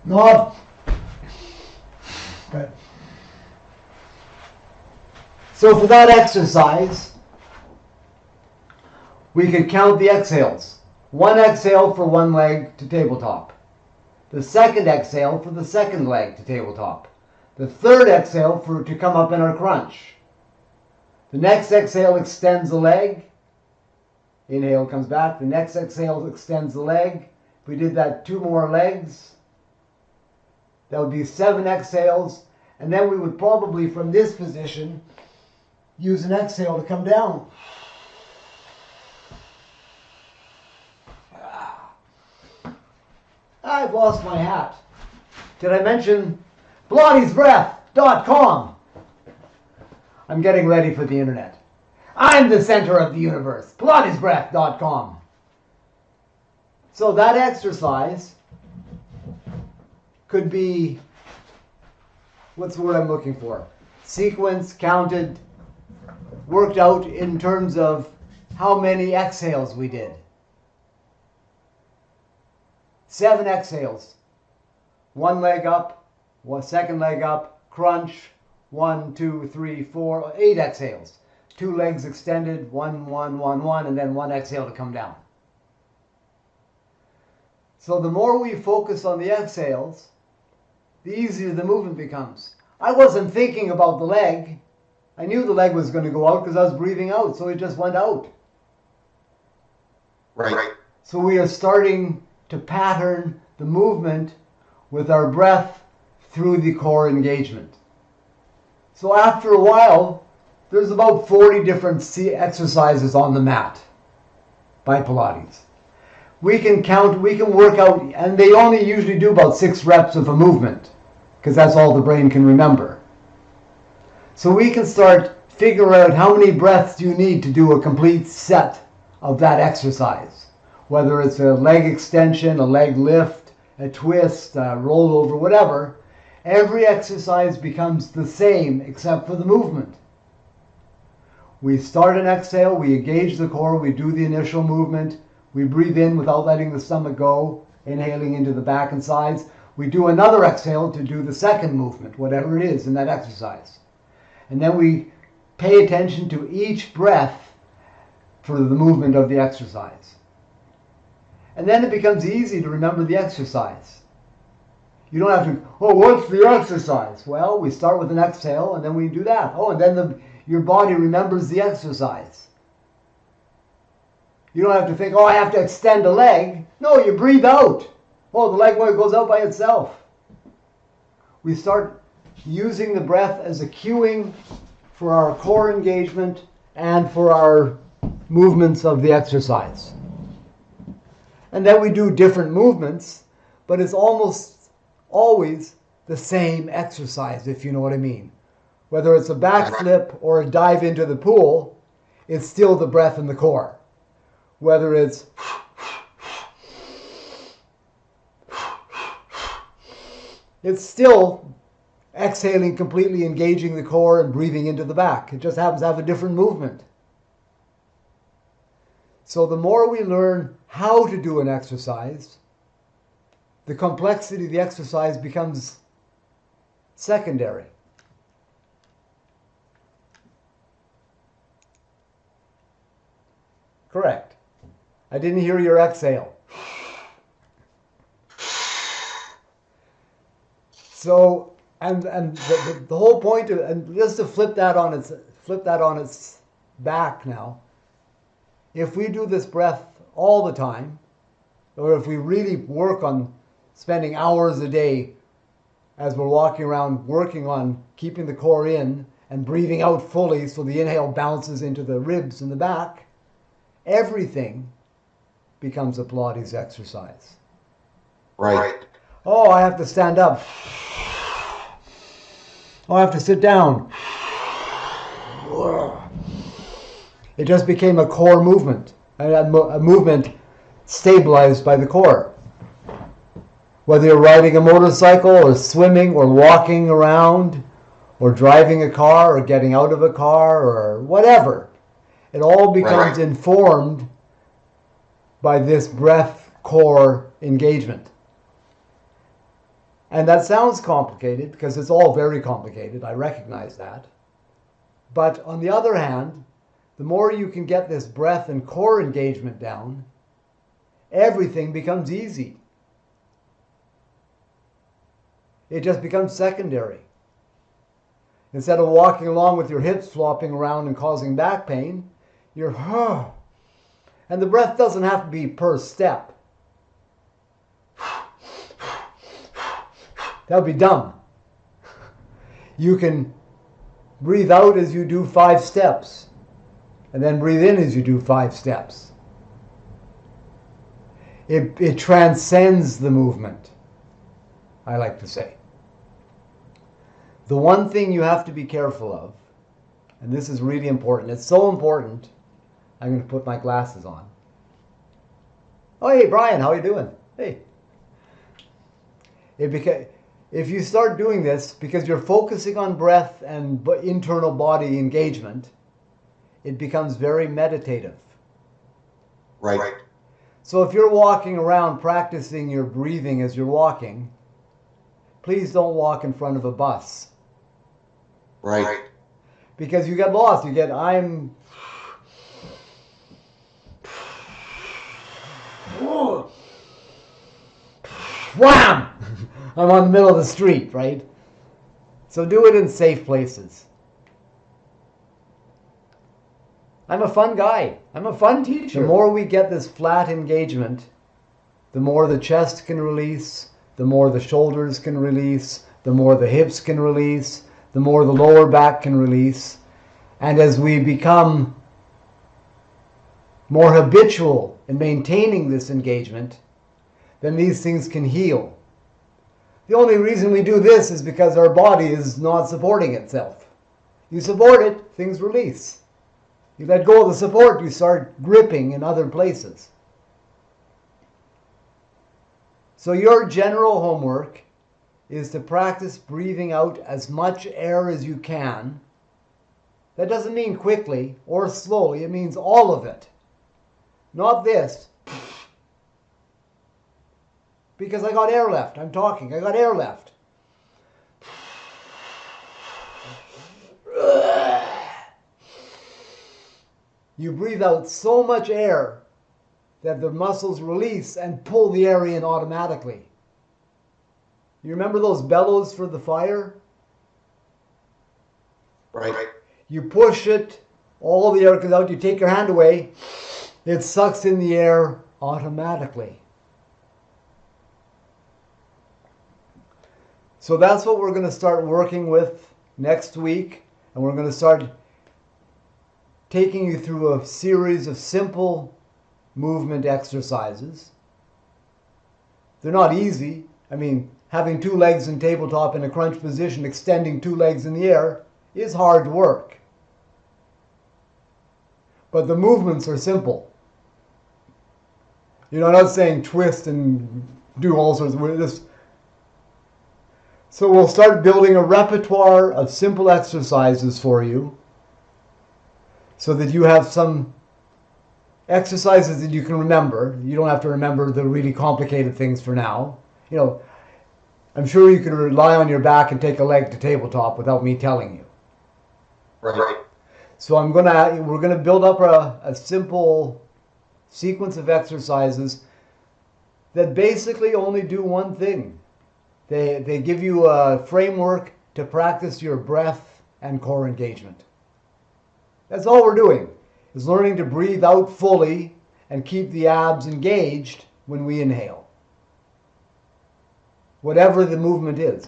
Nod. Good. So for that exercise, we could count the exhales. One exhale for one leg to tabletop. The second exhale for the second leg to tabletop. The third exhale to come up in our crunch. The next exhale extends the leg. Inhale comes back. The next exhale extends the leg. If we did that 2 more legs, that would be 7 exhales, and then we would probably, from this position, use an exhale to come down. I've lost my hat. Did I mention PilatesBreath.com? I'm getting ready for the internet. I'm the center of the universe. PilatesBreath.com. So that exercise could be, what's the word I'm looking for? Sequenced, counted, worked out in terms of how many exhales we did. 7 exhales. 1 leg up, 1 second leg up, crunch, 1, 2, 3, 4, 8 exhales. 2 legs extended, 1, 1, 1, 1, and then 1 exhale to come down. So the more we focus on the exhales, the easier the movement becomes. I wasn't thinking about the leg. I knew the leg was going to go out because I was breathing out, so it just went out. Right. So we are starting to pattern the movement with our breath through the core engagement. So after a while, there's about 40 different exercises on the mat by Pilates. We can count, we can work out, and they only usually do about 6 reps of a movement, because that's all the brain can remember. So we can start figuring out how many breaths do you need to do a complete set of that exercise. Whether it's a leg extension, a leg lift, a twist, a rollover, whatever. Every exercise becomes the same except for the movement. We start an exhale, we engage the core, we do the initial movement, we breathe in without letting the stomach go, inhaling into the back and sides. We do another exhale to do the second movement, whatever it is in that exercise. And then we pay attention to each breath for the movement of the exercise. And then it becomes easy to remember the exercise. You don't have to, oh, what's the exercise? Well, we start with an exhale and then we do that. Oh, and then your body remembers the exercise. You don't have to think, oh, I have to extend a leg. No, you breathe out. Oh, the leg goes out by itself. We start using the breath as a cueing for our core engagement and for our movements of the exercise. And then we do different movements, but it's almost always the same exercise, if you know what I mean. Whether it's a backflip or a dive into the pool, it's still the breath in the core. Whether it's still exhaling, completely engaging the core and breathing into the back. It just happens to have a different movement. So the more we learn how to do an exercise, the complexity of the exercise becomes secondary. I didn't hear your exhale. So, and the whole point of, and just to flip that on its back now, if we do this breath all the time, or if we really work on spending hours a day as we're walking around working on keeping the core in and breathing out fully so the inhale bounces into the ribs in the back, everything becomes a Pilates exercise. Right. Oh, I have to stand up. Oh, I have to sit down. It just became a core movement, a movement stabilized by the core. Whether you're riding a motorcycle or swimming or walking around or driving a car or getting out of a car or whatever, it all becomes informed by this breath core engagement. And that sounds complicated because it's all very complicated. I recognize that. But on the other hand, the more you can get this breath and core engagement down, everything becomes easy. It just becomes secondary. Instead of walking along with your hips flopping around and causing back pain, you're, and the breath doesn't have to be per step. That would be dumb. You can breathe out as you do 5 steps, and then breathe in as you do 5 steps. It transcends the movement, I like to say. The one thing you have to be careful of, and this is really important, it's so important, I'm going to put my glasses on. Oh, hey, Brian, how are you doing? Hey. If you start doing this, because you're focusing on breath and internal body engagement, it becomes very meditative. Right. So if you're walking around practicing your breathing as you're walking, please don't walk in front of a bus. Right. Because you get lost. You get, I'm... Wham! I'm on the middle of the street, right? So do it in safe places. I'm a fun guy. I'm a fun teacher. The more we get this flat engagement, the more the chest can release, the more the shoulders can release, the more the hips can release, the more the lower back can release. And as we become more habitual in maintaining this engagement, then these things can heal. The only reason we do this is because our body is not supporting itself. You support it, things release. You let go of the support, you start gripping in other places. So your general homework is to practice breathing out as much air as you can. That doesn't mean quickly or slowly, it means all of it. Not this. Because I got air left. I'm talking. I got air left. You breathe out so much air that the muscles release and pull the air in automatically. You remember those bellows for the fire? Right. You push it, all the air comes out, you take your hand away, it sucks in the air automatically. So that's what we're going to start working with next week, and we're going to start taking you through a series of simple movement exercises. They're not easy. I mean, having 2 legs in tabletop in a crunch position, extending 2 legs in the air, is hard work. But the movements are simple. You know, I'm not saying twist and do all sorts of weird. So we'll start building a repertoire of simple exercises for you so that you have some exercises that you can remember. You don't have to remember the really complicated things for now. You know, I'm sure you can rely on your back and take a leg to tabletop without me telling you. Right. So we're gonna build up a simple sequence of exercises that basically only do one thing. They give you a framework to practice your breath and core engagement. That's all we're doing, is learning to breathe out fully and keep the abs engaged when we inhale. Whatever the movement is.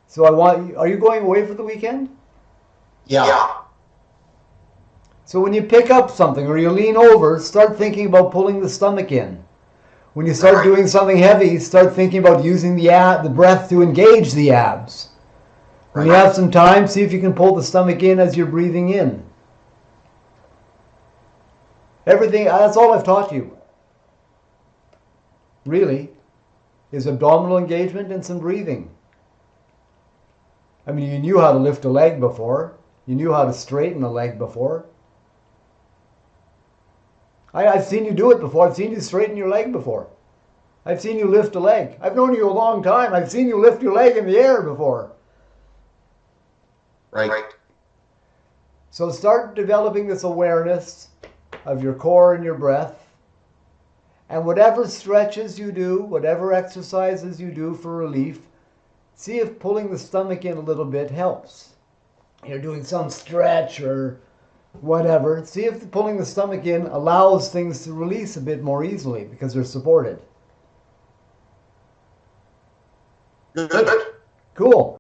So are you going away for the weekend? Yeah. So when you pick up something or you lean over, start thinking about pulling the stomach in. When you start doing something heavy, start thinking about using the breath to engage the abs. When you have some time, see if you can pull the stomach in as you're breathing in. Everything, that's all I've taught you. Really, is abdominal engagement and some breathing. I mean, you knew how to lift a leg before. You knew how to straighten a leg before. I've seen you do it before. I've seen you straighten your leg before. I've seen you lift a leg. I've known you a long time. I've seen you lift your leg in the air before. Right. So start developing this awareness of your core and your breath. And whatever stretches you do, whatever exercises you do for relief, see if pulling the stomach in a little bit helps. You're doing some stretch or whatever. See if pulling the stomach in allows things to release a bit more easily because they're supported. Good. Cool.